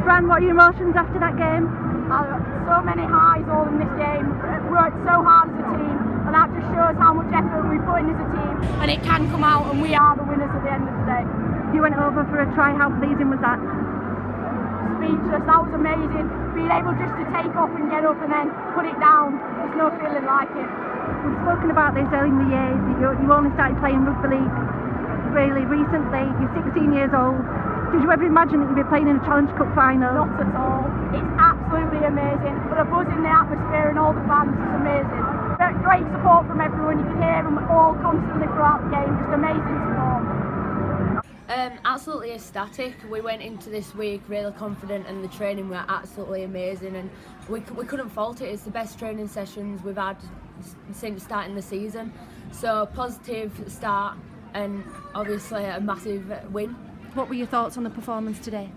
Fran, what are your emotions after that game? So many highs all in this game. We worked so hard as a team, and that just shows how much effort we put in as a team. And it can come out, and we are the winners at the end of the day. You went over for a try. How pleasing was that? Speechless. That was amazing. Being able just to take off and get up and then put it down. There's no feeling like it. We've spoken about this early in the year. You only started playing rugby league really recently. You're 16 years old. Did you ever imagine that you'd be playing in a Challenge Cup final? Not at all. It's absolutely amazing. But a buzz in the atmosphere and all the fans is amazing. Great support from everyone. You can hear them all constantly throughout the game. Just amazing support. Absolutely ecstatic. We went into this week really confident, and the training were absolutely amazing, and we couldn't fault it. It's the best training sessions we've had since starting the season. So positive start, and obviously a massive win. What were your thoughts on the performance today?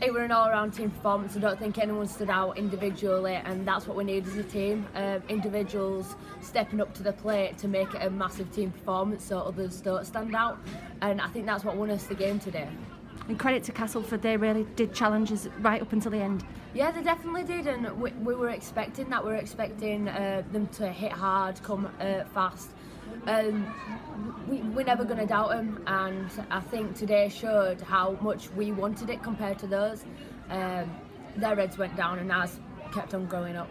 It were an all-round team performance. I don't think anyone stood out individually, and that's what we need as a team. Individuals stepping up to the plate to make it a massive team performance so others don't stand out, and I think that's what won us the game today. And credit to Castleford, they really did challenge us right up until the end. Yeah, they definitely did, and we were expecting that. We were expecting them to hit hard, come fast. We're never going to doubt them, and I think today showed how much we wanted it compared to those. Their heads went down and ours kept on growing up.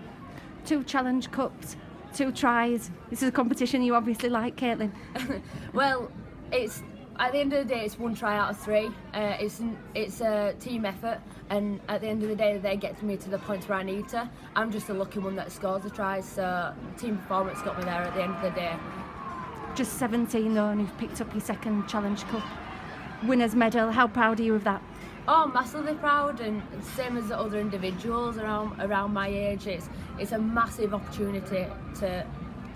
2 Challenge Cups, 2 tries. This is a competition you obviously like, Caitlin. Well, it's at the end of the day, it's 1 try out of 3. It's a team effort, and at the end of the day, they get me to the points where I need to. I'm just a lucky one that scores the tries, so team performance got me there at the end of the day. Just 17 though, and you've picked up your 2nd Challenge Cup winners medal. How proud are you of that? Oh, massively proud, and same as the other individuals around my age. It's a massive opportunity to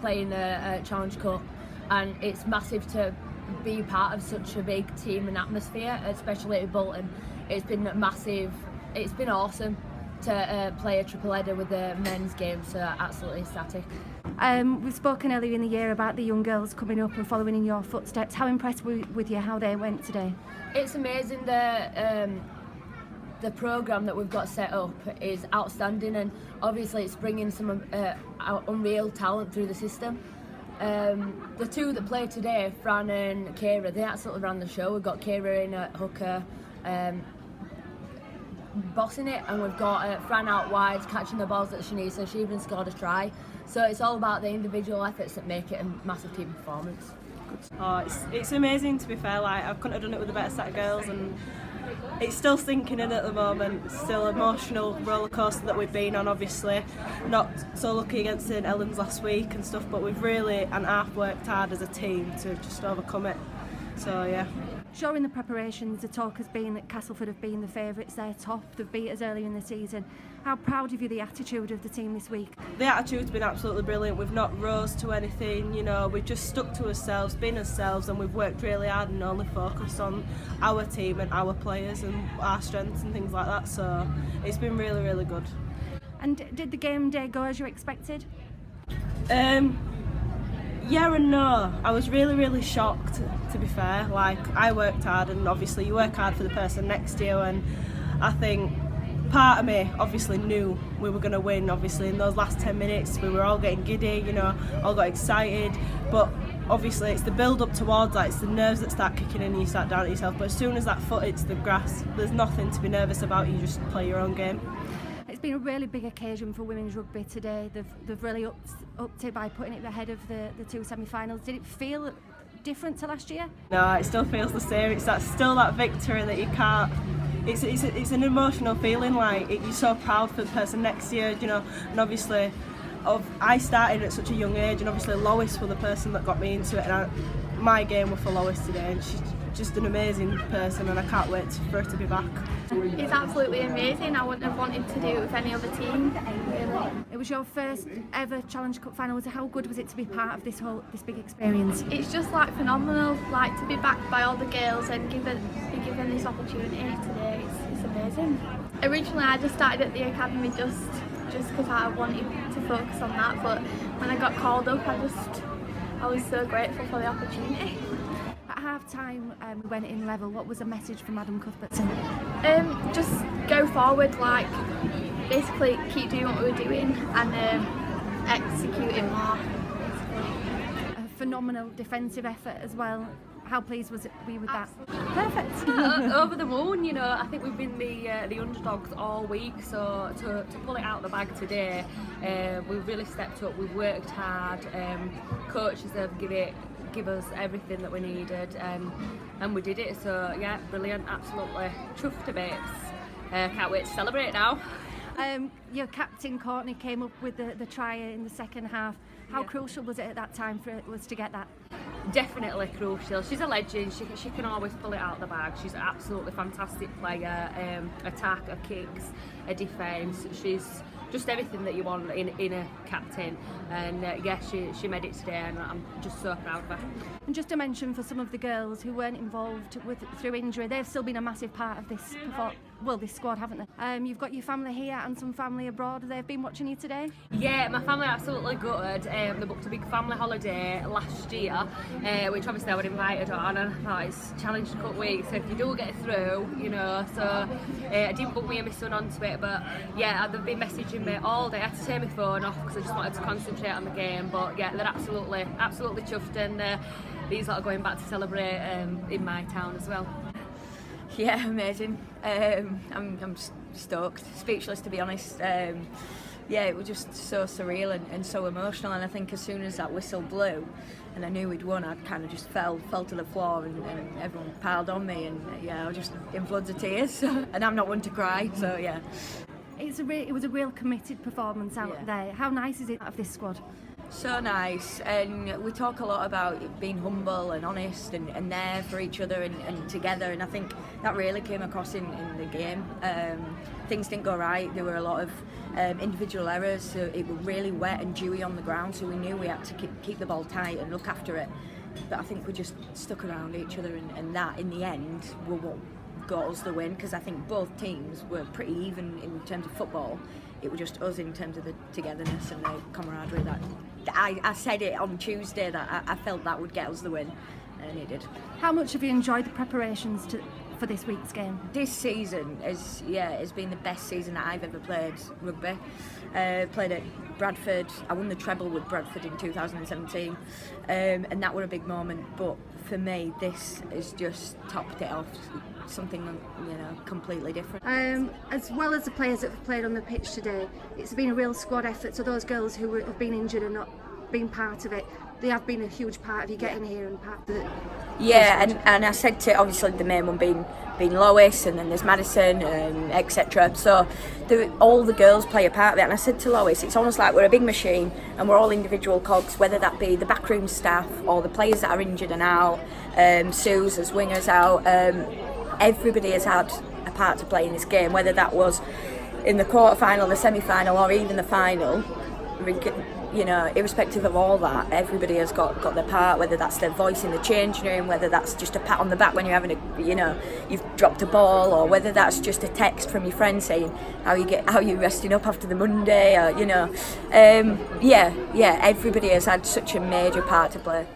play in a Challenge Cup, and it's massive to be part of such a big team and atmosphere, especially at Bolton. It's been massive. It's been awesome to play a triple header with the men's game, so absolutely ecstatic. We've spoken earlier in the year about the young girls coming up and following in your footsteps. How impressed were you with how they went today? It's amazing. The programme that we've got set up is outstanding, and obviously it's bringing some unreal talent through the system. The 2 that played today, Fran and Kira, they absolutely ran the show. We've got Kira in at hooker, bossing it, and we've got Fran out wide catching the balls that she needs, so she even scored a try. So it's all about the individual efforts that make it a massive team performance. Oh, it's amazing, to be fair. Like, I couldn't have done it with a better set of girls, and it's still sinking in at the moment. It's still an emotional roller coaster that we've been on, obviously. Not so lucky against St Helens last week and stuff, but we've really and I've worked hard as a team to just overcome it. So yeah. Sure, in the preparations, the talk has been that Castleford have been the favourites. They're top. They've beat us earlier in the season. How proud of you the attitude of the team this week? The attitude's been absolutely brilliant. We've not rose to anything, you know. We've just stuck to ourselves, been ourselves, and we've worked really hard and only focused on our team and our players and our strengths and things like that. So it's been really, really good. And did the game day go as you expected? Yeah and no. I was really, really shocked, to be fair. Like, I worked hard, and obviously you work hard for the person next to you, and I think part of me obviously knew we were going to win. Obviously in those last 10 minutes we were all getting giddy, you know, all got excited, but obviously it's the build up towards that, it's the nerves that start kicking in and you start doubting yourself. But as soon as that foot hits the grass, there's nothing to be nervous about. You just play your own game. It's been a really big occasion for women's rugby today. They've really upped it by putting it ahead of the 2 semi-finals. Did it feel different to last year? No, it still feels the same. It's still that victory that you can't. It's an emotional feeling. Like, you're so proud for the person next to you, you know. And obviously, I started at such a young age, and obviously Lois was the person that got me into it. And my game was for Lois today, and she's just an amazing person, and I can't wait for her to be back. It's absolutely amazing. I wouldn't have wanted to do it with any other team, really. It was your first ever Challenge Cup final. How good was it to be part of this big experience? It's just like phenomenal, like to be backed by all the girls and be given this opportunity today. It's amazing. Originally I just started at the academy just because I wanted to focus on that, but when I got called up I was so grateful for the opportunity. half time we went in level. What was the message from Adam Cuthbertson? Just go forward, like basically keep doing what we were doing and executing more. A phenomenal defensive effort as well. How pleased were you with that? Perfect. Over the moon, you know. I think we've been the underdogs all week, so to pull it out of the bag today, we've really stepped up. We've worked hard. Coaches have give us everything that we needed, and we did it. So yeah, brilliant. Absolutely chuffed to bits. Can't wait to celebrate now. Your captain Courtney came up with the try in the second half. How crucial was it at that time for us to get that? Definitely crucial. She's a legend. She can always pull it out of the bag. She's an absolutely fantastic player. Attack, her kicks, her defence. She's just everything that you want in a captain. And yeah, she made it today, and I'm just so proud of her. And just to mention for some of the girls who weren't involved through injury, they've still been a massive part of this squad, haven't they? You've got your family here and some family abroad. They've been watching you today? Yeah, my family are absolutely gutted. They booked a big family holiday last year, which obviously I was invited on, and I thought it's Challenge Cup week, so if you do get through, you know, so I didn't book me and my son onto it, but yeah, they've been messaging me all day. I had to turn my phone off because I just wanted to concentrate on the game, but yeah, they're absolutely chuffed, and these lot are going back to celebrate in my town as well. Yeah, amazing. I'm stoked, speechless to be honest. Yeah, it was just so surreal and so emotional, and I think as soon as that whistle blew and I knew we'd won, I kind of just fell to the floor, and everyone piled on me, and yeah, I was just in floods of tears, and I'm not one to cry, so yeah. It was a real committed performance out there. How nice is it of this squad? So nice, and we talk a lot about being humble and honest and there for each other and together, and I think that really came across in the game. Things didn't go right, there were a lot of individual errors, so it was really wet and dewy on the ground, so we knew we had to keep the ball tight and look after it, but I think we just stuck around each other, and that in the end were what got us the win, because I think both teams were pretty even in terms of football. It was just us in terms of the togetherness and the camaraderie that I said it on Tuesday that I felt that would get us the win, and it did. How much have you enjoyed the preparations for this week's game? This season has been the best season that I've ever played rugby. Played at Bradford. I won the treble with Bradford in 2017, and that was a big moment. But for me, this has just topped it off. Something, you know, completely different. As well as the players that have played on the pitch today, it's been a real squad effort. So those girls who have been injured and not been part of it, they have been a huge part of you getting here and part of the... Yeah, and I said to, obviously the main one being Lois, and then there's Madison, etc. So all the girls play a part of it, and I said to Lois, it's almost like we're a big machine and we're all individual cogs, whether that be the backroom staff or the players that are injured and out, Sue's as wingers out, everybody has had a part to play in this game, whether that was in the quarter-final, the semi-final, or even the final. You know, irrespective of all that, everybody has got their part, whether that's their voice in the changing room, whether that's just a pat on the back when you're having you've dropped a ball, or whether that's just a text from your friend saying how you resting up after the Monday, or everybody has had such a major part to play.